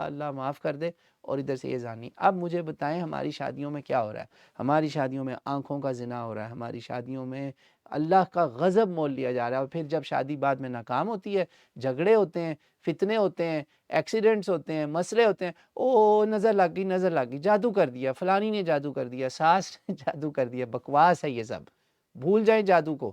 اللہ معاف کر دے، اور ادھر سے یہ زانی۔ اب مجھے بتائیں ہماری شادیوں میں کیا ہو رہا ہے؟ ہماری شادیوں میں آنکھوں کا زنا ہو رہا ہے، ہماری شادیوں میں اللہ کا غضب مول لیا جا رہا ہے، اور پھر جب شادی بعد میں ناکام ہوتی ہے، جھگڑے ہوتے ہیں، فتنے ہوتے ہیں، ایکسیڈنٹس ہوتے ہیں، مسئلے ہوتے ہیں، او نظر لگ گئی، نظر لگ گئی، جادو کر دیا، فلانی نے جادو کر دیا، ساس نے جادو کر دیا۔ بکواس ہے یہ سب، بھول جائیں جادو کو،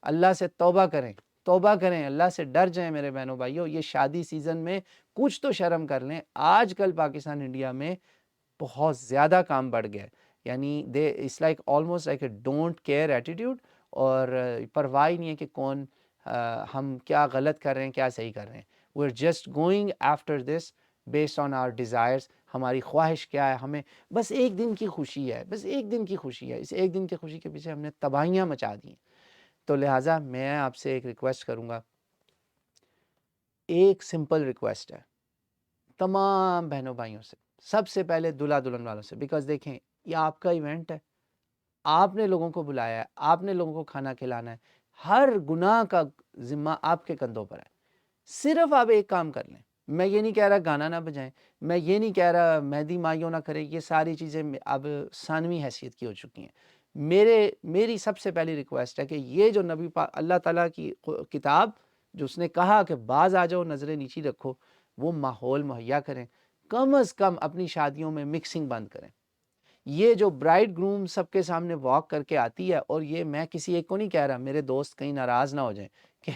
اللہ سے توبہ کریں، توبہ کریں، اللہ سے ڈر جائیں میرے بہنوں بھائیوں۔ یہ شادی سیزن میں کچھ تو شرم کر لیں۔ آج کل پاکستان انڈیا میں بہت زیادہ کام بڑھ گیا ہے، یعنی it's like almost like a don't care attitude, اور پرواہ ہی نہیں ہے کہ کون ہم کیا غلط کر رہے ہیں، کیا صحیح کر رہے ہیں۔ We are just going after this based on our desires, ہماری خواہش کیا ہے، ہمیں بس ایک دن کی خوشی ہے، بس ایک دن کی خوشی ہے، اس ایک دن کی خوشی کے پیچھے ہم نے تباہیاں مچا دی ہیں۔ تو لہٰذا میں آپ سے ایک ریکویسٹ کروں گا، ایک سمپل ریکویسٹ ہے تمام بہنوں بھائیوں سے، سب سے پہلے دلہا دلہن والوں سے، بیکاز دیکھیں یہ آپ کا ایونٹ ہے، آپ نے لوگوں کو بلایا ہے، آپ نے لوگوں کو کھانا کھلانا ہے، ہر گناہ کا ذمہ آپ کے کندھوں پر ہے۔ صرف آپ ایک کام کر لیں، میں یہ نہیں کہہ رہا گانا نہ بجائیں، میں یہ نہیں کہہ رہا مہندی مائیوں نہ کریں، یہ ساری چیزیں اب ثانوی حیثیت کی ہو چکی ہیں۔ میری سب سے پہلی ریکویسٹ ہے کہ یہ جو نبی اللہ تعالیٰ کی کتاب جو اس نے کہا کہ باز آ جاؤ، نظریں نیچی رکھو، وہ ماحول مہیا کریں، کم از کم اپنی شادیوں میں مکسنگ بند کریں۔ یہ جو برائڈ گروم سب کے سامنے واک کر کے آتی ہے، اور یہ میں کسی ایک کو نہیں کہہ رہا، میرے دوست کہیں ناراض نہ ہو جائیں کہ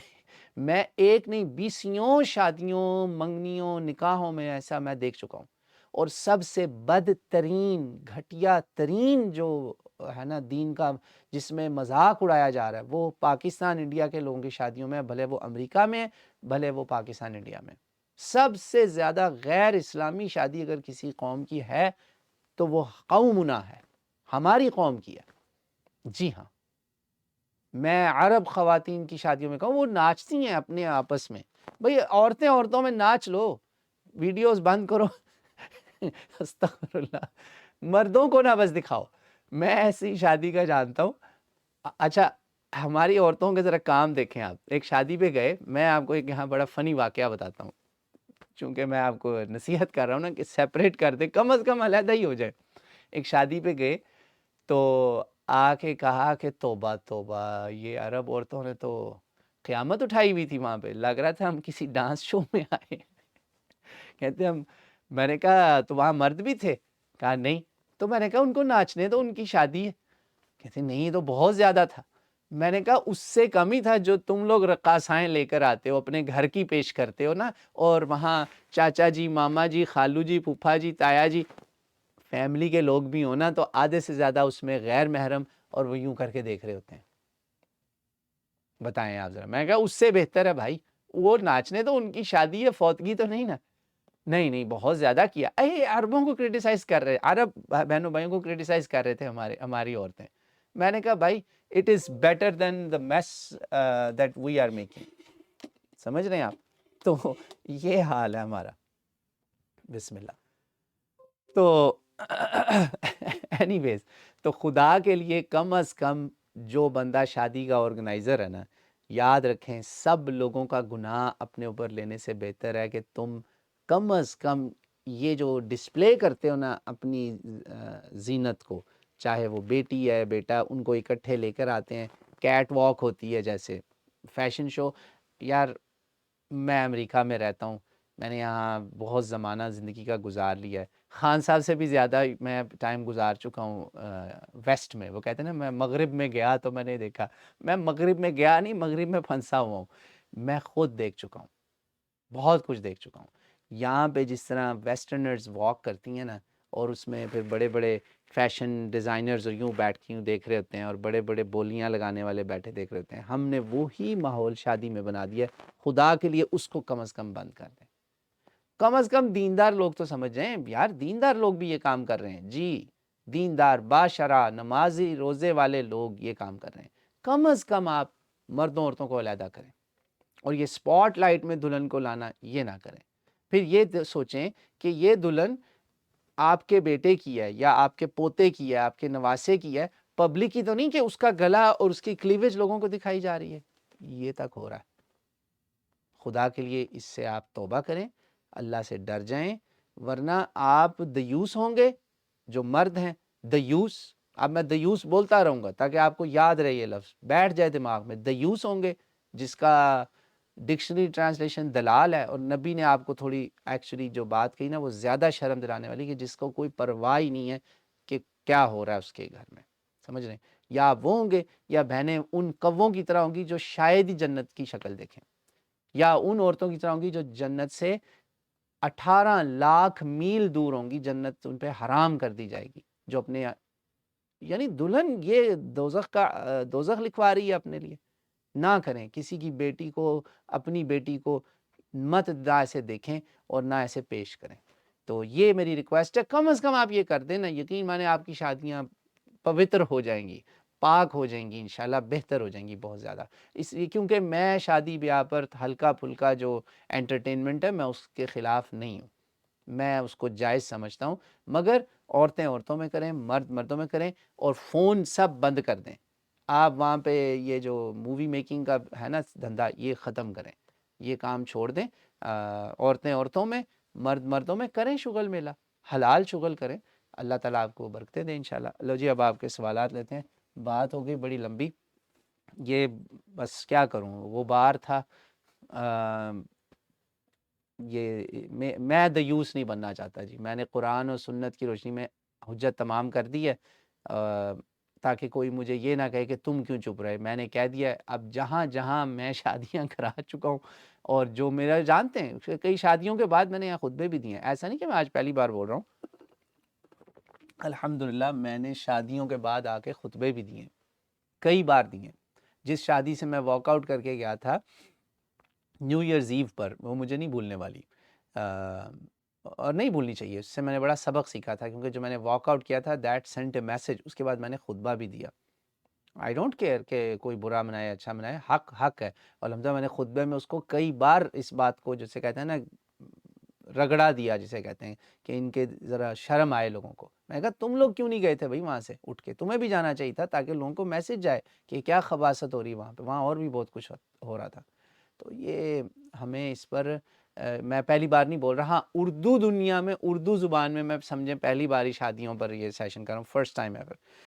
میں ایک نہیں بیسیوں شادیوں، منگنیوں، نکاحوں میں ایسا میں دیکھ چکا ہوں، اور سب سے بدترین، گھٹیا ترین جو ہے نا دین کا جس میں مذاق اڑایا جا رہا ہے، وہ پاکستان انڈیا کے لوگوں کی شادیوں میں، بھلے وہ امریکہ میں، بھلے وہ پاکستان انڈیا میں۔ سب سے زیادہ غیر اسلامی شادی اگر کسی قوم کی ہے تو وہ قومنا ہے، ہماری قوم کی ہے۔ جی ہاں، میں عرب خواتین کی شادیوں میں کہوں، وہ ناچتی ہیں اپنے آپس میں، بھئی عورتیں عورتوں میں ناچ لو، ویڈیوز بند کرو استغفر اللہ، مردوں کو نہ بس دکھاؤ۔ میں ایسی شادی کا جانتا ہوں۔ اچھا ہماری عورتوں کے ذرا کام دیکھیں آپ، ایک شادی پہ گئے، میں آپ کو ایک یہاں بڑا فنی واقعہ بتاتا ہوں، چونکہ میں آپ کو نصیحت کر رہا ہوں نا کہ سیپریٹ کر دیں، کم از کم علیحدہ ہی ہو جائے۔ ایک شادی پہ گئے تو آ کے کہا کہ توبہ توبہ، یہ عرب عورتوں نے تو قیامت اٹھائی ہوئی تھی وہاں پہ، لگ رہا تھا ہم کسی ڈانس شو میں آئے۔ کہتے میں نے کہا تو وہاں مرد بھی تھے؟ کہا نہیں۔ تو میں نے کہا ان کو ناچنے تو، ان کی شادی ہے۔ کہتے نہیں یہ تو بہت زیادہ تھا۔ میں نے کہا اس سے کم ہی تھا جو تم لوگ رقاصائیں لے کر آتے ہو، اپنے گھر کی پیش کرتے ہو نا، اور وہاں چاچا جی، ماما جی، خالو جی، پھوپھا جی، تایا جی، فیملی کے لوگ بھی ہونا، تو آدھے سے زیادہ اس میں غیر محرم، اور وہ یوں کر کے دیکھ رہے ہوتے ہیں۔ بتائیں آپ ذرا۔ میں کہا اس سے بہتر ہے بھائی، وہ ناچنے تو ان کی شادی ہے، فوتگی تو نہیں نا۔ نہیں نہیں بہت زیادہ کیا، عربوں کو کرٹیسائز کر رہے، عرب بہنوں بھائیوں کو کرٹیسائز کر رہے تھے ہماری عورتیں۔ میں نے کہا بھائی it is better than the mess that we are making, سمجھ رہے ہیں آپ؟ تو یہ حال ہے ہمارا۔ بسم اللہ۔ تو اینی ویز، تو خدا کے لیے کم از کم جو بندہ شادی کا آرگنائزر ہے نا، یاد رکھیں سب لوگوں کا گناہ اپنے اوپر لینے سے بہتر ہے کہ تم کم از کم یہ جو ڈسپلے کرتے ہو نا اپنی زینت کو، چاہے وہ بیٹی ہے بیٹا، ان کو اکٹھے لے کر آتے ہیں، کیٹ واک ہوتی ہے جیسے فیشن شو۔ یار میں امریکہ میں رہتا ہوں، میں نے یہاں بہت زمانہ زندگی کا گزار لیا ہے، خان صاحب سے بھی زیادہ میں ٹائم گزار چکا ہوں ویسٹ میں۔ وہ کہتے ہیں نا میں مغرب میں گیا تو میں نے دیکھا، میں مغرب میں گیا نہیں، مغرب میں پھنسا ہوا ہوں۔ میں خود دیکھ چکا ہوں، بہت کچھ دیکھ چکا ہوں۔ یہاں پہ جس طرح ویسٹرنرز واک کرتی ہیں نا، اور اس میں پھر بڑے بڑے فیشن ڈیزائنرز یوں بیٹھ کے یوں دیکھ رہے ہوتے ہیں، اور بڑے بڑے بولیاں لگانے والے بیٹھے دیکھ رہے ہوتے ہیں، ہم نے وہی ماحول شادی میں بنا دیا ہے۔ خدا کے لیے اس کو کم از کم بند کر دیں۔ کم از کم دیندار لوگ تو سمجھ جائیں یار، دیندار لوگ بھی یہ کام کر رہے ہیں جی، دیندار باشرع نمازی روزے والے لوگ یہ کام کر رہے ہیں۔ کم از کم آپ مردوں عورتوں کو علیحدہ کریں، اور یہ سپاٹ لائٹ میں دلہن کو لانا یہ نہ کریں۔ پھر یہ سوچیں کہ یہ دلہن آپ کے بیٹے کی ہے، یا آپ کے پوتے کی ہے، آپ کے نواسے کی ہے، پبلک کی تو نہیں کہ اس کا گلا اور اس کی کلیویج لوگوں کو دکھائی جا رہی ہے۔ یہ تک ہو رہا ہے۔ خدا کے لیے اس سے آپ توبہ کریں، اللہ سے ڈر جائیں، ورنہ آپ دیوس ہوں گے جو مرد ہیں، دیوس، اب میں دیوس بولتا رہوں گا تاکہ آپ کو یاد رہے یہ لفظ بیٹھ جائے دماغ میں، دیوس ہوں گے جس کا ڈکشنری ٹرانسلیشن دلال ہے، اور نبی نے آپ کو تھوڑی ایکچولی جو بات کہی نا وہ زیادہ شرم دلانے والی، کہ جس کو کوئی پرواہ ہی نہیں ہے کہ کیا ہو رہا ہے اس کے گھر میں، سمجھ رہے ہیں؟ یا وہ ہوں گے یا بہنیں ان کووں کی طرح ہوں گی جو شاید ہی جنت کی شکل دیکھیں، یا ان عورتوں کی طرح ہوں گی جو جنت سے 18 لاکھ میل دور ہوں گی، جنت ان پہ حرام کر دی جائے گی، جو اپنے یعنی دلہن یہ دوزخ لکھوا رہی ہے اپنے لیے۔ نہ کریں، کسی کی بیٹی کو، اپنی بیٹی کو مت نہ ایسے دیکھیں اور نہ ایسے پیش کریں۔ تو یہ میری ریکویسٹ ہے، کم از کم آپ یہ کر دیں نا، یقین مانے آپ کی شادیاں پوتر ہو جائیں گی، پاک ہو جائیں گی، انشاءاللہ بہتر ہو جائیں گی بہت زیادہ۔ اس لیے کیونکہ میں شادی بیاہ پر ہلکا پھلکا جو انٹرٹینمنٹ ہے میں اس کے خلاف نہیں ہوں، میں اس کو جائز سمجھتا ہوں، مگر عورتیں عورتوں میں کریں، مرد مردوں میں کریں، اور فون سب بند کر دیں۔ آپ وہاں پہ یہ جو مووی میکنگ کا ہے نا دھندا، یہ ختم کریں، یہ کام چھوڑ دیں۔ عورتیں عورتوں میں، مرد مردوں میں کریں شغل میلہ، حلال شغل کریں، اللہ تعالیٰ آپ کو برکتیں دیں انشاءاللہ۔ لو جی اب آپ کے سوالات لیتے ہیں، بات ہو گئی بڑی لمبی، یہ بس کیا کروں، وہ بار تھا، یہ میں دیوس نہیں بننا چاہتا جی، میں نے قرآن اور سنت کی روشنی میں حجت تمام کر دی ہے، تاکہ کوئی مجھے یہ نہ کہے کہ تم کیوں چپ رہے، میں نے کہہ دیا اب جہاں جہاں میں شادیاں کرا چکا ہوں، اور جو میرا جانتے ہیں کئی شادیوں کے بعد میں نے یہاں خطبے بھی دیے ہیں، ایسا نہیں کہ میں آج پہلی بار بول رہا ہوں، الحمدللہ میں نے شادیوں کے بعد آ کے خطبے بھی دیے، کئی بار دیے۔ جس شادی سے میں واک آؤٹ کر کے گیا تھا نیو ایئرز ایو پر، وہ مجھے نہیں بھولنے والی، اور نہیں بھولنی چاہیے، اس سے میں نے بڑا سبق سیکھا تھا، کیونکہ جو میں نے واک آؤٹ کیا تھا دیٹ سینٹ اے میسج، اس کے بعد میں نے خطبہ بھی دیا۔ آئی ڈونٹ کیئر کہ کوئی برا منائے اچھا منائے، حق حق ہے، اور الحمدللہ میں نے خطبے میں اس کو کئی بار اس بات کو جسے کہتے ہیں نا رگڑا دیا، جسے کہتے ہیں کہ ان کے ذرا شرم آئے لوگوں کو، میں نے کہا تم لوگ کیوں نہیں گئے تھے بھائی وہاں سے اٹھ کے، تمہیں بھی جانا چاہیے تھا تاکہ لوگوں کو میسج جائے کہ کیا خباثت ہو رہی ہے وہاں پہ، وہاں اور بھی بہت کچھ ہو رہا تھا۔ تو یہ ہمیں اس پر میں پہلی بار نہیں بول رہا، ہاں اردو دنیا میں، اردو زبان میں سمجھیں پہلی بار ہی شادیوں پر یہ سیشن کر رہا ہوں، فرسٹ ٹائم ایور۔